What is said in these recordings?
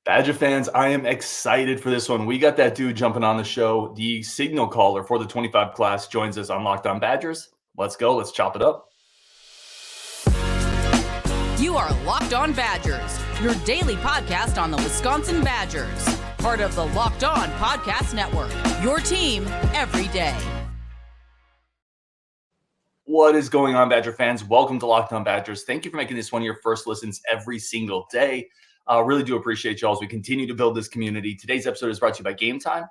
Badger fans, I am excited for this one. We got that dude jumping on the show. The signal caller for the 25 class joins us on Locked On Badgers. Let's go. Let's chop it up. You are Locked On Badgers, your daily podcast on the Wisconsin Badgers. Part of the Locked On Podcast Network, your team every day. What is going on, Badger fans? Welcome to Locked On Badgers. Thank you for making this one of your first listens every single day. Really do appreciate y'all as we continue to build this community. Today's episode is brought to you by Gametime.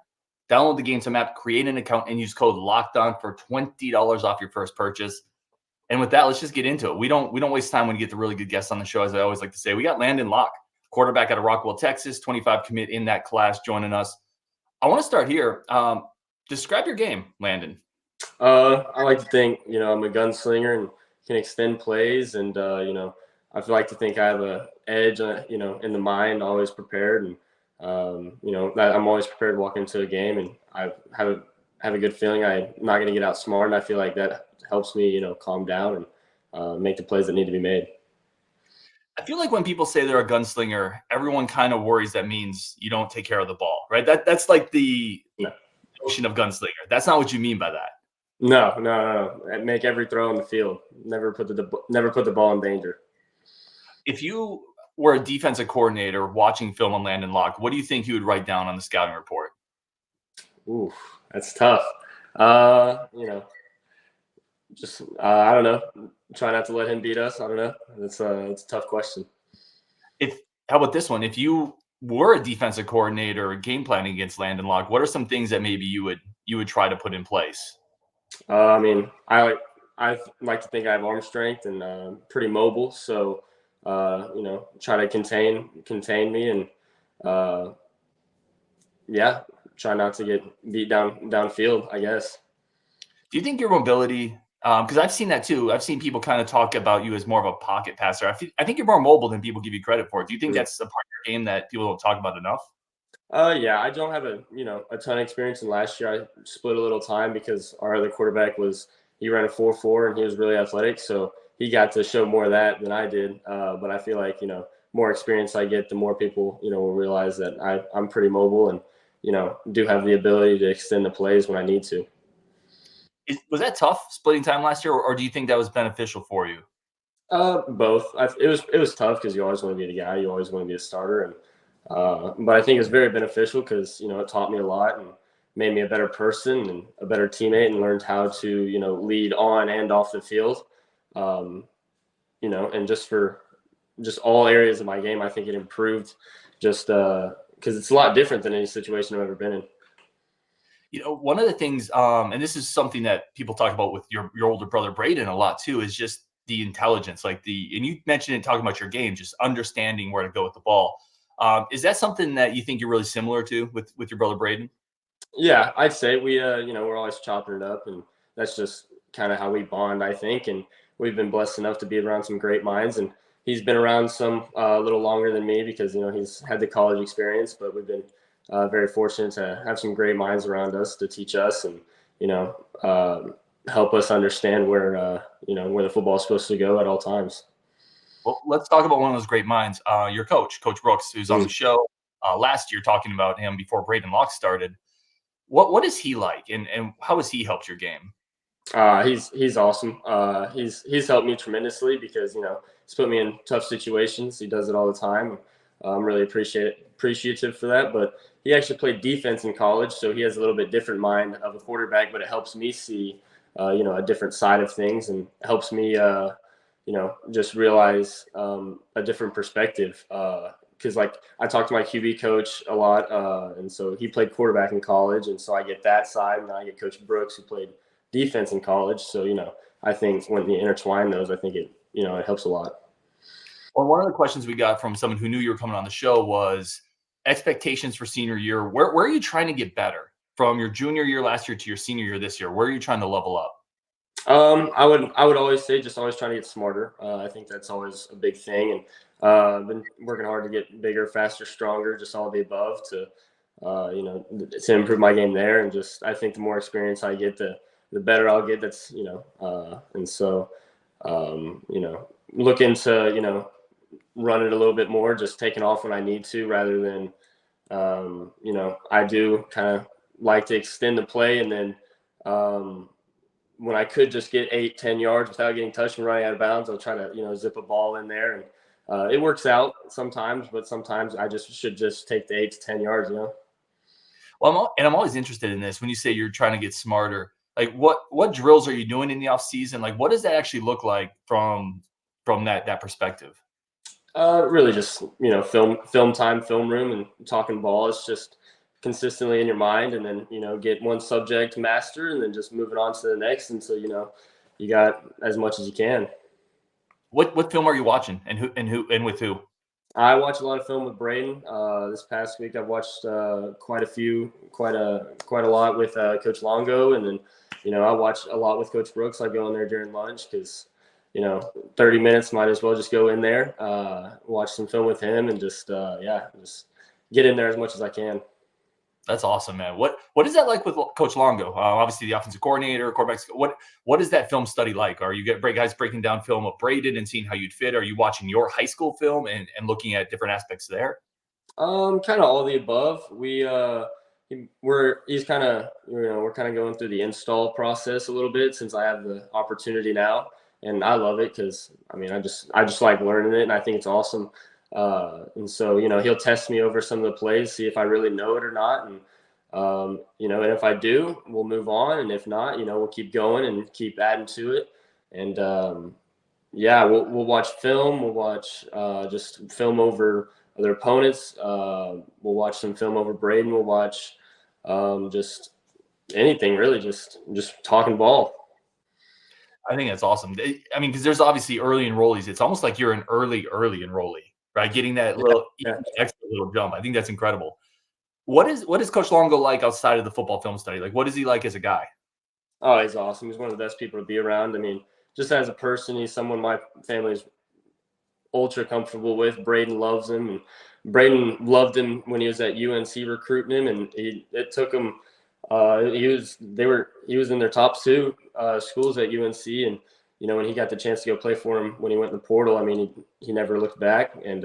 Download the Gametime app, create an account, and use code LOCKEDON for $20 off your first purchase. And with that, let's just get into it. We don't waste time when you get the really good guests on the show, as I always like to say. We got Landyn Locke, quarterback out of Rockwell, Texas, 25 commit in that class, joining us. I want to start here. Describe your game, Landyn. I like to think, I'm a gunslinger and can extend plays, and I like to think I have a edge, in the mind, always prepared, and that I'm always prepared to walk into a game, and I have a good feeling I'm not going to get outsmarted. And I feel like that helps me, calm down and make the plays that need to be made. I feel like when people say they're a gunslinger, everyone kind of worries that means you don't take care of the ball, right? That's like the notion of gunslinger. That's not what you mean by that. No. Make every throw on the field. Never put the ball in danger. If you were a defensive coordinator watching film on Landyn Locke, what do you think you would write down on the scouting report? Ooh, that's tough. I don't know. Try not to let him beat us. I don't know. It's a tough question. How about this one? If you were a defensive coordinator game planning against Landyn Locke, what are some things that maybe you would try to put in place? I like to think I have arm strength and pretty mobile. So, try to contain me and, try not to get beat downfield, I guess. Do you think your mobility, because I've seen that too. I've seen people kind of talk about you as more of a pocket passer. I think you're more mobile than people give you credit for. Do you think that's a part of your game that people don't talk about enough? I don't have a ton of experience. And last year I split a little time because our other quarterback he ran a 4.4 and he was really athletic. So he got to show more of that than I did. But I feel like, more experience I get, the more people, will realize that I'm pretty mobile and, do have the ability to extend the plays when I need to. Was that tough splitting time last year, or do you think that was beneficial for you? Both. It was tough because you always want to be the guy. You always want to be a starter. And but I think it's very beneficial because, it taught me a lot and made me a better person and a better teammate and learned how to, lead on and off the field. And just all areas of my game, I think it improved just because it's a lot different than any situation I've ever been in. One of the things, and this is something that people talk about with your older brother Braden a lot too, is just the intelligence, and you mentioned it talking about your game, just understanding where to go with the ball. Is that something that you think you're really similar to with your brother Braden? Yeah, I'd say we're always chopping it up, and that's just kind of how we bond, I think. And we've been blessed enough to be around some great minds, and he's been around some a little longer than me because, he's had the college experience, but we've been very fortunate to have some great minds around us to teach us and, help us understand where the football is supposed to go at all times. Well, let's talk about one of those great minds. Your Coach Brooks, who's on the show last year, talking about him before Braden Locke started. What is he like, and how has he helped your game? He's awesome. He's helped me tremendously because, he's put me in tough situations. He does it all the time. I'm really appreciative for that. But he actually played defense in college, so he has a little bit different mind of a quarterback. But it helps me see, a different side of things, and helps me, just realize a different perspective. Because I talk to my QB coach a lot, and so he played quarterback in college, and so I get that side, and then I get Coach Brooks, who played defense in college. So I think when you intertwine those, I think it helps a lot. Well, one of the questions we got from someone who knew you were coming on the show was expectations for senior year. Where are you trying to get better from your junior year last year to your senior year this year? Where are you trying to level up? I would always say just always trying to get smarter. I think that's always a big thing, and been working hard to get bigger, faster, stronger, just all the above to improve my game there. And just I think the more experience I get, the better I'll get. That's and so looking to run it a little bit more, just taking off when I need to, rather than, I do kind of like to extend the play. And then when I could just get 8-10 yards without getting touched and running out of bounds, I'll try to, zip a ball in there. And it works out sometimes, but sometimes I should just take the 8 to 10 yards, Well, I'm always interested in this. When you say you're trying to get smarter, like what drills are you doing in the off season? Like, what does that actually look like from that perspective? Really just, film time, film room, and talking ball. It's just consistently in your mind, and then, get one subject master, and then just moving on to the next. And so, you got as much as you can. What film are you watching, and with who? I watch a lot of film with Braden. This past week, I've watched quite a lot with Coach Longo, and then, I watch a lot with Coach Brooks. I go in there during lunch because, 30 minutes, might as well just go in there, watch some film with him, and just get in there as much as I can. That's awesome, man. What is that like with Coach Longo? Obviously, the offensive coordinator, quarterbacks. What is that film study like? Are you guys breaking down film of Braden and seeing how you'd fit? Are you watching your high school film and looking at different aspects there? Kind of all the above. He's kind of, we're kind of going through the install process a little bit, since I have the opportunity now, and I love it because I just like learning it, and I think it's awesome. And so, he'll test me over some of the plays, see if I really know it or not. And, and if I do, we'll move on. And if not, we'll keep going and keep adding to it. And, we'll watch film. We'll watch, just film over other opponents. We'll watch some film over Braden. We'll watch, just anything really, just talking ball. I think that's awesome. I mean, because there's obviously early enrollees. It's almost like you're an early enrollee. Right, getting that extra little jump. I think that's incredible. What is Coach Longo like outside of the football film study? Like, what is he like as a guy? Oh, he's awesome. He's one of the best people to be around. I mean, just as a person, he's someone my family is ultra comfortable with. Braden loves him, and Braden loved him when he was at UNC Recruitment, and it took him. He was in their top two schools at UNC, and when he got the chance to go play for him when he went in the portal, I mean, he never looked back. And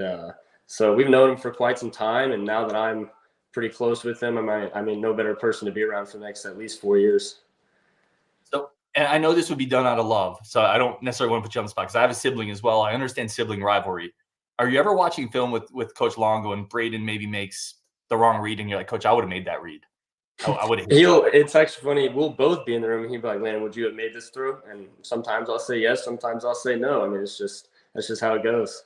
so we've known him for quite some time. And now that I'm pretty close with him, no better person to be around for the next at least 4 years. So, and I know this would be done out of love, so I don't necessarily want to put you on the spot because I have a sibling as well. I understand sibling rivalry. Are you ever watching film with Coach Longo and Braden maybe makes the wrong read and you're like, Coach, I would have made that read? I would have. It's actually funny. We'll both be in the room, and he'll be like, "Landyn, would you have made this throw?" And sometimes I'll say yes, sometimes I'll say no. I mean, that's just how it goes.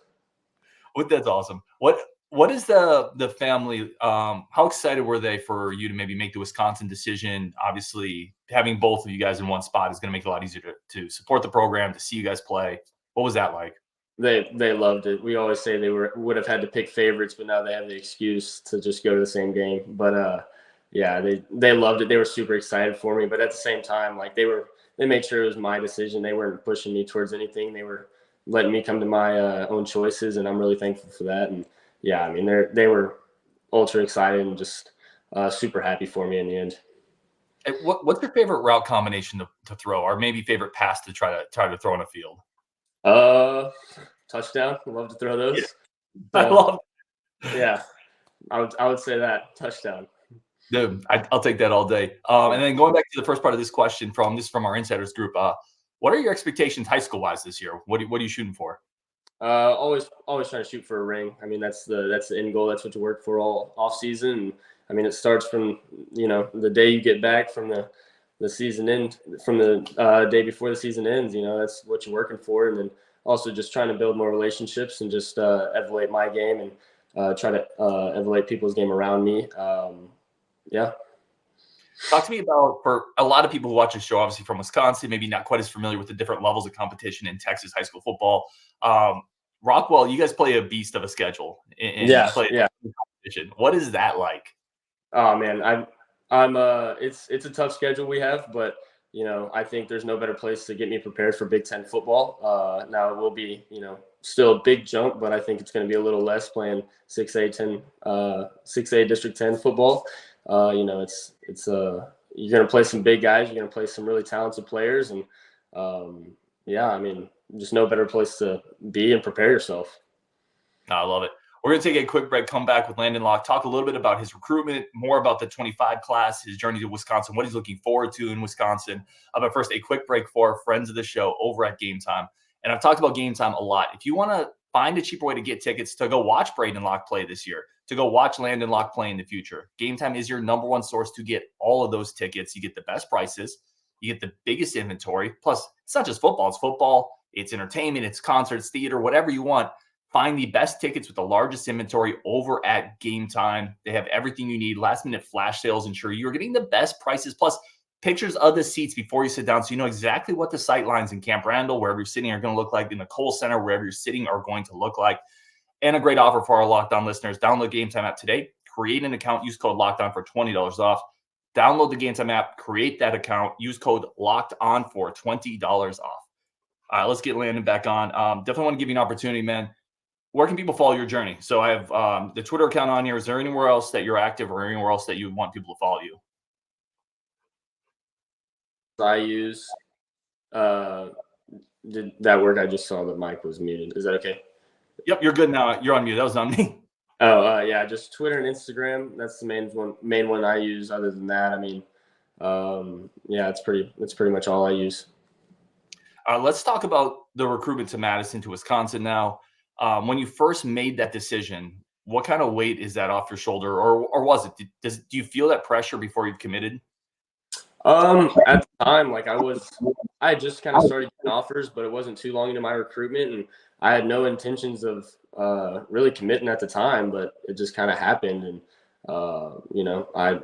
That's awesome. What is the family? How excited were they for you to maybe make the Wisconsin decision? Obviously, having both of you guys in one spot is going to make it a lot easier to support the program, to see you guys play. What was that like? They loved it. We always say they would have had to pick favorites, but now they have the excuse to just go to the same game. But yeah, they loved it. They were super excited for me, but at the same time, like they made sure it was my decision. They weren't pushing me towards anything. They were letting me come to my own choices, and I'm really thankful for that. And yeah, I mean, they were ultra excited and just super happy for me in the end. What's your favorite route combination to throw, or maybe favorite pass to try to throw on a field? Touchdown. I love to throw those. Yeah. I love it. Yeah, I would say that touchdown. Dude, I'll take that all day. And then going back to the first part of this question from our insiders group, what are your expectations high school wise this year? What are you shooting for? Always trying to shoot for a ring. I mean, that's the end goal. That's what you work for all off season. And, I mean, it starts from the day you get back from the season end, from the day before the season ends. That's what you're working for, and then also just trying to build more relationships and just elevate my game and try to elevate people's game around me. Yeah. Talk to me about, for a lot of people who watch this show, obviously from Wisconsin, maybe not quite as familiar with the different levels of competition in Texas high school football. Rockwell, you guys play a beast of a schedule. Competition. What is that like? Oh man, it's a tough schedule we have, but I think there's no better place to get me prepared for Big Ten football. Now it will be, still a big jump, but I think it's going to be a little less playing 6A District 10 football. It's you're going to play some big guys. You're going to play some really talented players. And, just no better place to be and prepare yourself. I love it. We're going to take a quick break, come back with Landyn Locke, talk a little bit about his recruitment, more about the 25 class, his journey to Wisconsin, what he's looking forward to in Wisconsin. But first, a quick break for our friends of the show over at Gametime. And I've talked about Gametime a lot. If you want to find a cheaper way to get tickets to go watch Brayden Locke play this year, to go watch Landyn Locke play in the future, Gametime is your number one source to get all of those tickets. You get the best prices. You get the biggest inventory. Plus, it's not just football. It's football. It's entertainment. It's concerts, theater, whatever you want. Find the best tickets with the largest inventory over at Gametime. They have everything you need. Last-minute flash sales ensure you're getting the best prices, plus pictures of the seats before you sit down so you know exactly what the sight lines in Camp Randall, wherever you're sitting, are going to look like, in the Kohl Center, wherever you're sitting, are going to look like. And a great offer for our Locked On listeners. Download Gametime app today. Create an account. Use code LOCKEDON for $20 off. Download the Gametime app. Create that account. Use code LOCKEDON for $20 off. All right, let's get Landyn back on. Definitely want to give you an opportunity, man. Where can people follow your journey? So I have the Twitter account on here. Is there anywhere else that you're active or anywhere else that you want people to follow you? I use did that work? I just saw the mic was muted. Is that okay? Yep, you're good now. You're on mute. That was on me. Oh, yeah, just Twitter and Instagram. That's the main one I use. Other than that, I mean, yeah, that's pretty much all I use. Let's talk about the recruitment to Madison to Wisconsin now. When you first made that decision, what kind of weight is that off your shoulder, or was it? Do you feel that pressure before you've committed? At the time, like I just kind of started getting offers, but it wasn't too long into my recruitment, and I had no intentions of really committing at the time, but it just kind of happened, and I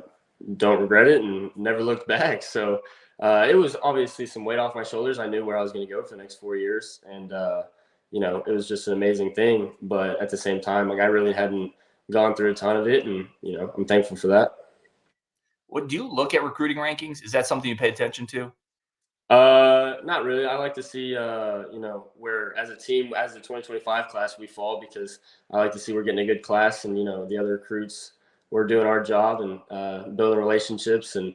don't regret it and never looked back. So it was obviously some weight off my shoulders. I knew where I was going to go for the next 4 years, and it was just an amazing thing. But at the same time, like I really hadn't gone through a ton of it, and I'm thankful for that. What do you look at recruiting rankings? Is that something you pay attention to? Not really. I like to see, where as a team, as the 2025 class, we fall, because I like to see we're getting a good class, and the other recruits, we're doing our job and building relationships and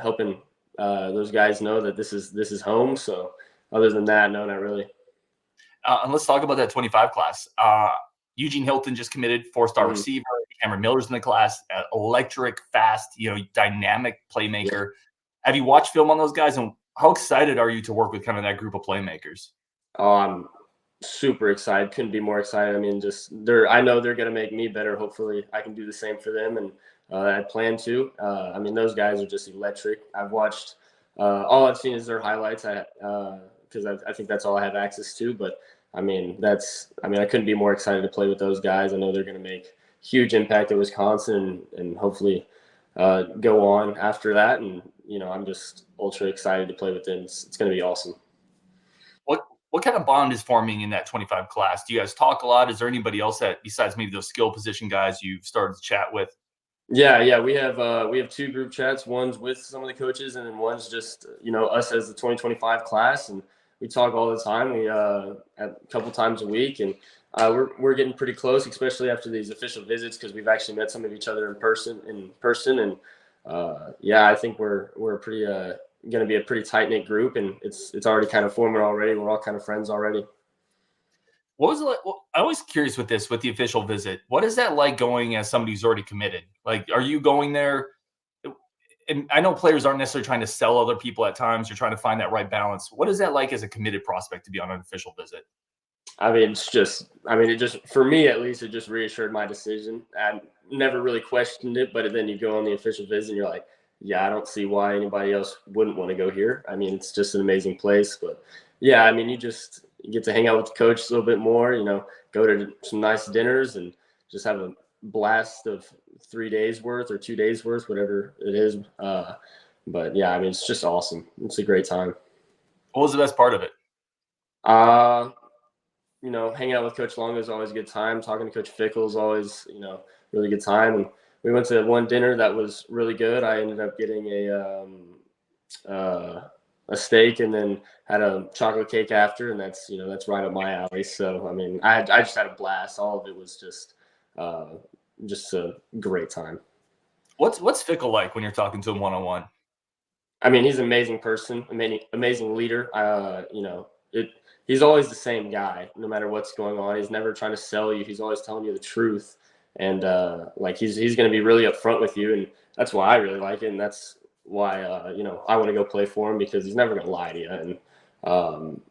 helping those guys know that this is home. So other than that, no, not really. And let's talk about that 25 class. Eugene Hilton just committed, 4-star receiver. Cameron Miller's in the class, electric, fast, dynamic playmaker. Yeah. Have you watched film on those guys, and how excited are you to work with kind of that group of playmakers? Oh, I'm super excited. Couldn't be more excited. I mean, I know they're going to make me better. Hopefully I can do the same for them, and I plan to. I mean, those guys are just electric. I've watched all I've seen is their highlights, because I think that's all I have access to. But I couldn't be more excited to play with those guys. I know they're going to make huge impact at Wisconsin, and hopefully go on after that. And I'm just ultra excited to play with them. It's going to be awesome. What kind of bond is forming in that 25 class? Do you guys talk a lot? Is there anybody else that, besides maybe those skill position guys, you've started to chat with? Yeah, we have 2 group chats. One's with some of the coaches, and then one's just us as the 2025 class, and we talk all the time. We a couple times a week, and we're getting pretty close, especially after these official visits, because we've actually met some of each other in person, and I think we're pretty going to be a pretty tight knit group, and it's already kind of forming already. We're all kind of friends already. What was it like? Well, I'm always curious with the official visit. What is that like going as somebody who's already committed? Like, are you going there? And I know players aren't necessarily trying to sell other people at times. You're trying to find that right balance. What is that like as a committed prospect to be on an official visit? I mean, it just, for me at least, it just reassured my decision. I never really questioned it, but then you go on the official visit and you're like, yeah, I don't see why anybody else wouldn't want to go here. I mean, it's just an amazing place. But yeah, I mean, you get to hang out with the coach a little bit more, go to some nice dinners and just have a blast of 3 days worth or 2 days worth, whatever it is. But yeah, I mean, it's just awesome. It's a great time. What was the best part of it? Hanging out with Coach Longo is always a good time. Talking to Coach Fickell is always, really good time. And we went to one dinner that was really good. I ended up getting a steak and then had a chocolate cake after, and that's right up my alley. So, I mean, I just had a blast. All of it was just a great time. What's Fickell like when you're talking to him one-on-one? I mean, he's an amazing person, amazing leader. he's always the same guy, no matter what's going on. He's never trying to sell you. He's always telling you the truth. And like he's going to be really upfront with you. And that's why I really like it. And that's why, I want to go play for him, because he's never going to lie to you. And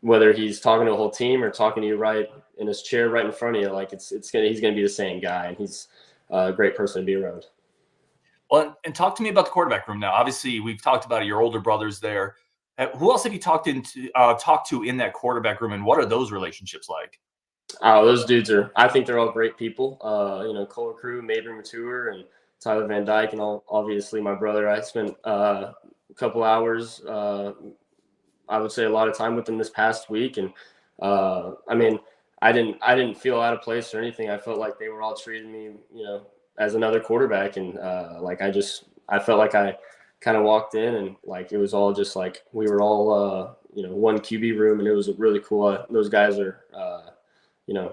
whether he's talking to a whole team or talking to you right in his chair right in front of you, like he's going to be the same guy. And he's a great person to be around. Well, and talk to me about the quarterback room now. Obviously, we've talked about your older brothers there. Who else have you talked to in that quarterback room, and what are those relationships like? Oh, those dudes I think they're all great people. Cole Crew, Mabry Mature, and Tyler Van Dyke, and obviously my brother. I spent a couple hours, I would say a lot of time with them this past week. And I didn't feel out of place or anything. I felt like they were all treating me, as another quarterback. And I felt like I kind of walked in and like it was all just like we were all one QB room, and it was really cool. Those guys are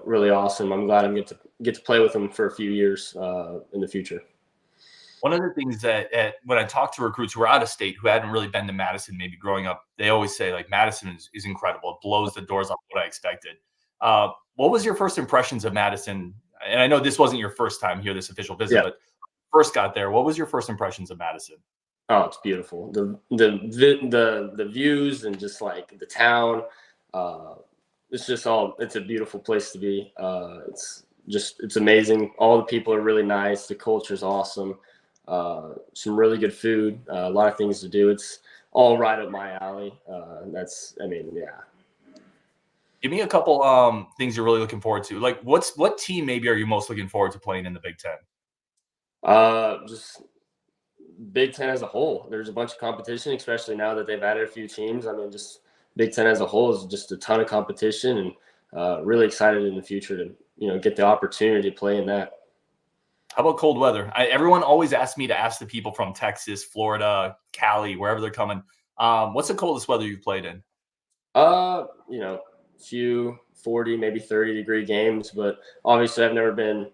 really awesome. I'm glad I'm get to play with them for a few years in the future. One of the things that when I talk to recruits who are out of state who hadn't really been to Madison, maybe growing up, they always say like Madison is incredible. It blows the doors off what I expected. What was your first impressions of Madison? And I know this wasn't your first time here, this official visit, but first got there. What was your first impressions of Madison? Oh, it's beautiful. The views and just like the town. It's a beautiful place to be. It's amazing. All the people are really nice. The culture is awesome. Some really good food, a lot of things to do. It's all right up my alley. Give me a couple things you're really looking forward to. Like what team maybe are you most looking forward to playing in the Big Ten? Just Big Ten as a whole. There's a bunch of competition, especially now that they've added a few teams. Just Big Ten as a whole is just a ton of competition, and really excited in the future to get the opportunity to play in that. How about cold weather? Everyone always asks me to ask the people from Texas, Florida, Cali, wherever they're coming. What's the coldest weather you've played in? Few 40, maybe 30-degree games, but obviously I've never been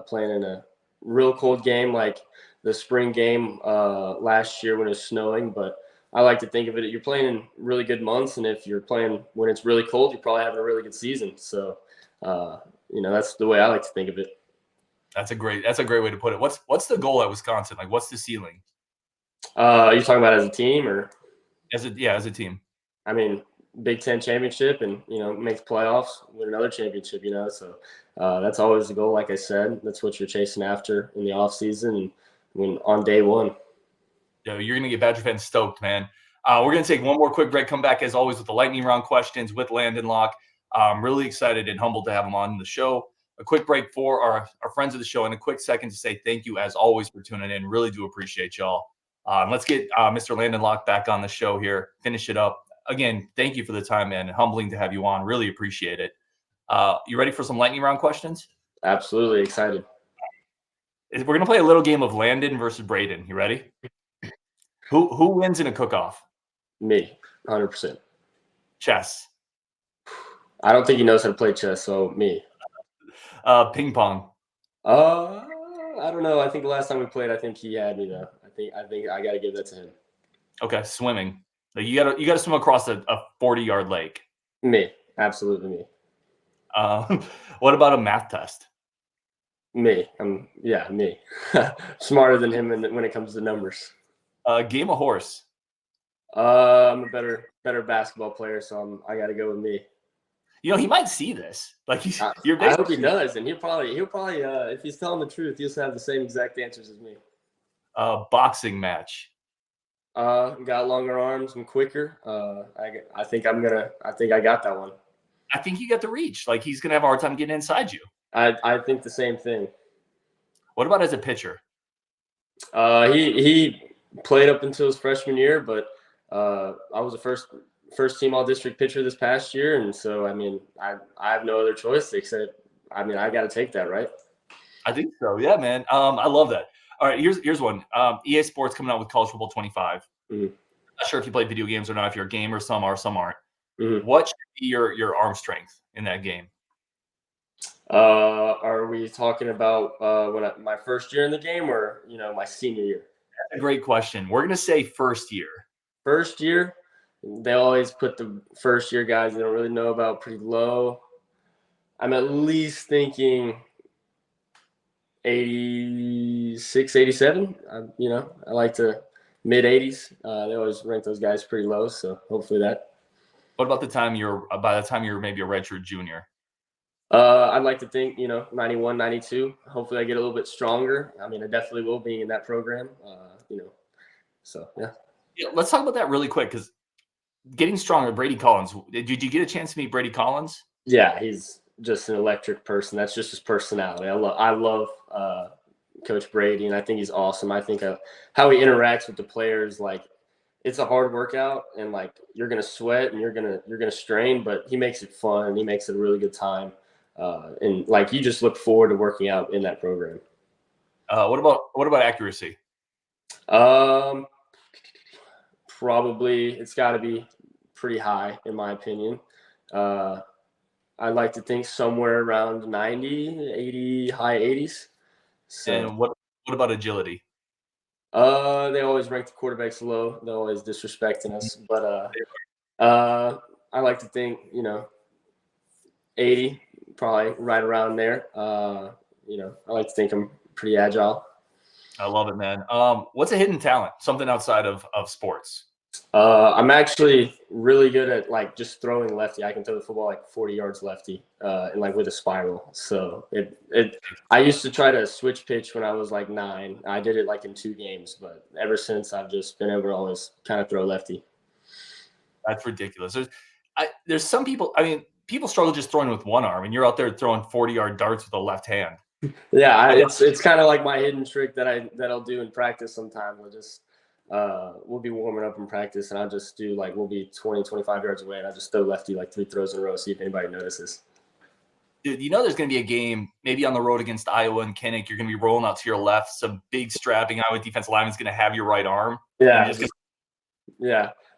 playing in a real cold game like the spring game last year when it was snowing. But I like to think of it, you're playing in really good months, and if you're playing when it's really cold, you're probably having a really good season. So, that's the way I like to think of it. That's a great way to put it. What's the goal at Wisconsin? Like, what's the ceiling? Are you talking about as a team or? As a team. Big Ten championship and, make the playoffs, win another championship, So that's always the goal. Like I said, that's what you're chasing after in the off season and when on day one. Yeah, you're going to get Badger fans stoked, man. We're going to take one more quick break, come back as always with the lightning round questions with Landyn Locke. I'm really excited and humbled to have him on the show. A quick break for our friends of the show and a quick second to say thank you as always for tuning in. Really do appreciate y'all. Let's get Mr. Landyn Locke back on the show here. Finish it up. Again, thank you for the time, man. Humbling to have you on. Really appreciate it. You ready for some lightning round questions? Absolutely excited. We're going to play a little game of Landyn versus Braden. You ready? Who wins in a cook-off? Me, 100%. Chess. I don't think he knows how to play chess, so me. Ping pong. I don't know. I think the last time we played, I think he had me though. I think I got to give that to him. Okay, swimming. Like you got to swim across a 40-yard lake. Me, absolutely me. What about a math test? Me. Me. Smarter than him when it comes to numbers. Game of horse. I'm a better basketball player, so I got to go with me. He might see this. Like I hope he does, and he'll probably if he's telling the truth, he'll have the same exact answers as me. Boxing match. Got longer arms. I'm quicker. I think I got that one. I think you got the reach. Like he's gonna have a hard time getting inside you. I think the same thing. What about as a pitcher? He played up until his freshman year, but I was the first team all district pitcher this past year, and so I have no other choice except I got to take that, right? I think so. Yeah, man. I love that. All right, here's one. EA Sports coming out with College Football 25. Mm-hmm. Not sure if you play video games or not. If you're a gamer, some are, some aren't. Mm-hmm. What should be your arm strength in that game? Are we talking about my first year in the game or my senior year? That's a great question. We're gonna say first year. First year. they always put the first-year guys they don't really know about pretty low. I'm at least thinking 86, 87. I like to mid-80s. They always rank those guys pretty low, so hopefully that. What about by the time you're maybe a redshirt junior? I'd like to think, 91, 92. Hopefully I get a little bit stronger. I mean, I definitely will being in that program, so, yeah. Yeah, let's talk about that really quick because getting stronger, Brady Collins. Did you get a chance to meet Brady Collins? Yeah, he's just an electric person. That's just his personality. I love Coach Brady, and I think he's awesome. I think how he interacts with the players, like, it's a hard workout, and like you're gonna sweat and you're gonna strain, but he makes it fun and he makes it a really good time. And like you just look forward to working out in that program. What about accuracy? Probably it's got to be pretty high in my opinion. I'd like to think somewhere around 90, 80, high 80s. So, and what about agility? They always rank the quarterbacks low. They're always disrespecting us, but I like to think 80, probably right around there. I like to think I'm pretty agile. I love it, man. What's a hidden talent? Something outside of sports? I'm actually really good at like just throwing lefty. I can throw the football like 40 yards lefty, and like with a spiral. So I used to try to switch pitch when I was like 9. I did it like in 2 games, but ever since I've just been able to always kind of throw lefty. That's ridiculous. There's some people. I mean, people struggle just throwing with one arm, and you're out there throwing 40-yard darts with a left hand. Yeah, it's kind of like my hidden trick that I'll do in practice sometimes. We'll be warming up in practice, and I'll just do like we'll be 20, 25 yards away, and I'll just throw lefty like 3 throws in a row, see if anybody notices. Dude, there's going to be a game maybe on the road against Iowa and Kinnick. You're going to be rolling out to your left. Some big strapping Iowa defensive lineman's going to have your right arm. Yeah,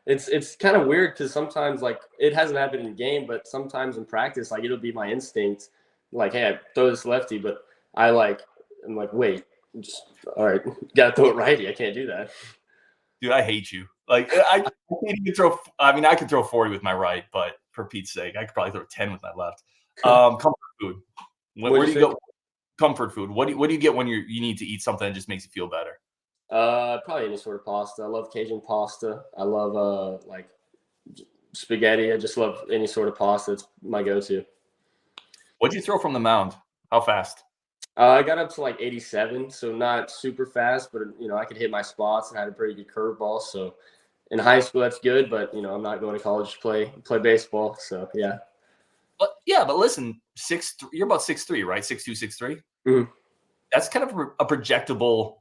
It's kind of weird because sometimes like it hasn't happened in game, but sometimes in practice, like it'll be my instinct, like, hey, I throw this lefty, but I'm like, wait, all right, gotta throw it righty. I can't do that. Dude, I hate you. Like I can't even throw. I mean, I can throw 40 with my right, but for Pete's sake, I could probably throw 10 with my left. Comfort food. Where do you go? Comfort food. What do you get when you need to eat something that just makes you feel better? Probably any sort of pasta. I love Cajun pasta. I love like spaghetti. I just love any sort of pasta. It's my go-to. What'd you throw from the mound? How fast? I got up to like 87, so not super fast, but I could hit my spots and had a pretty good curveball. So in high school, that's good, but I'm not going to college to play baseball. So yeah. But listen, 6'3", you're about 6'3", right? 6'2", 6'3". Mm-hmm. That's kind of a projectable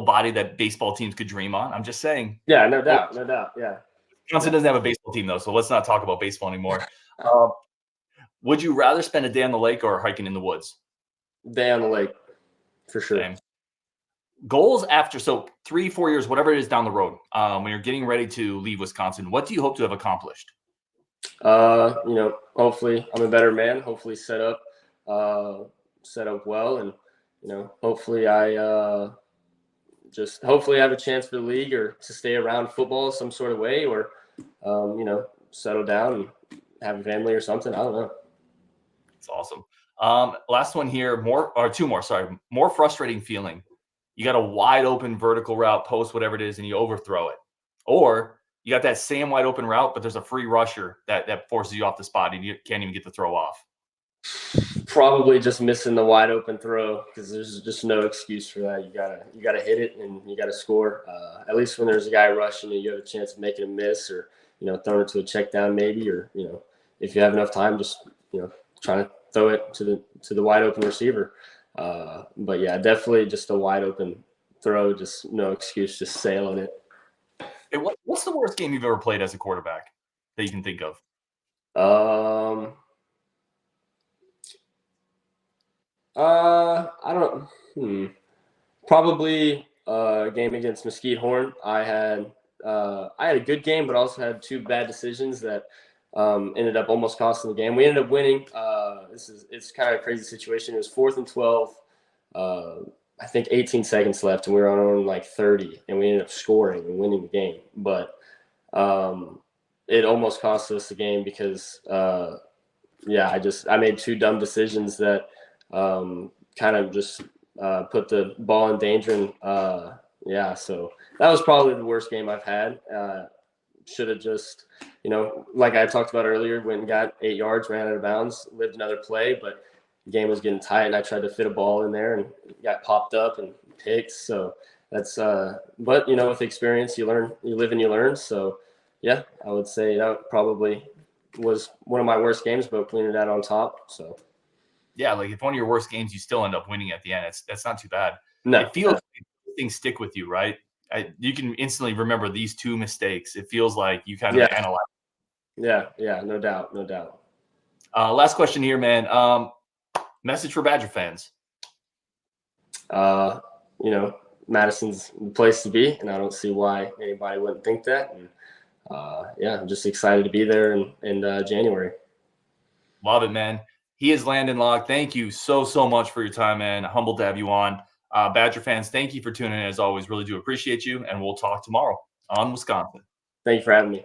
body that baseball teams could dream on. I'm just saying. Yeah, no doubt. Yeah. Wisconsin doesn't have a baseball team though, so let's not talk about baseball anymore. Would you rather spend a day on the lake or hiking in the woods? Day on the lake, for sure. Same. Goals after 3-4 years, whatever it is down the road, when you're getting ready to leave Wisconsin, what do you hope to have accomplished? Hopefully I'm a better man. Hopefully set up well, and hopefully I have a chance for the league or to stay around football some sort of way, or settle down and have a family or something. I don't know. That's awesome. Last one here, two more. Sorry, more frustrating feeling. You got a wide open vertical route, post, whatever it is, and you overthrow it, or you got that same wide open route, but there's a free rusher that forces you off the spot and you can't even get the throw off. Probably just missing the wide open throw, because there's just no excuse for that. You gotta hit it and you gotta score. At least when there's a guy rushing you have a chance of making a miss, or throwing it to a check down maybe, or if you have enough time, just trying to throw it to the wide open receiver. But yeah, definitely just a wide open throw, just no excuse, just sailing it. Hey, what's the worst game you've ever played as a quarterback that you can think of? I don't. Probably a game against Mesquite Horn. I had a good game, but also had 2 bad decisions that ended up almost costing the game. We ended up winning. It's kind of a crazy situation. It was 4th and 12. I think 18 seconds left, and we were on like 30, and we ended up scoring and winning the game. But it almost cost us the game because, I made 2 dumb decisions that kind of just put the ball in danger. And so that was probably the worst game I've had. Should have just, like I talked about earlier, went and got 8 yards, ran out of bounds, lived another play, but the game was getting tight and I tried to fit a ball in there and got popped up and picked. So that's, but with experience, you learn, you live and you learn. So yeah, I would say that probably was one of my worst games, but cleaning that on top. So yeah, like if one of your worst games, you still end up winning at the end. That's not too bad. no, It feels like things stick with you, right? You can instantly remember these 2 mistakes. It feels like you kind of analyze. Yeah, no doubt. Last question here, man. Message for Badger fans. Madison's the place to be, and I don't see why anybody wouldn't think that. And I'm just excited to be there in January. Love it, man. He is Landyn Locke. Thank you so much for your time, man. Humbled to have you on. Badger fans, thank you for tuning in as always. Really do appreciate you, and we'll talk tomorrow on Wisconsin. Thank you for having me.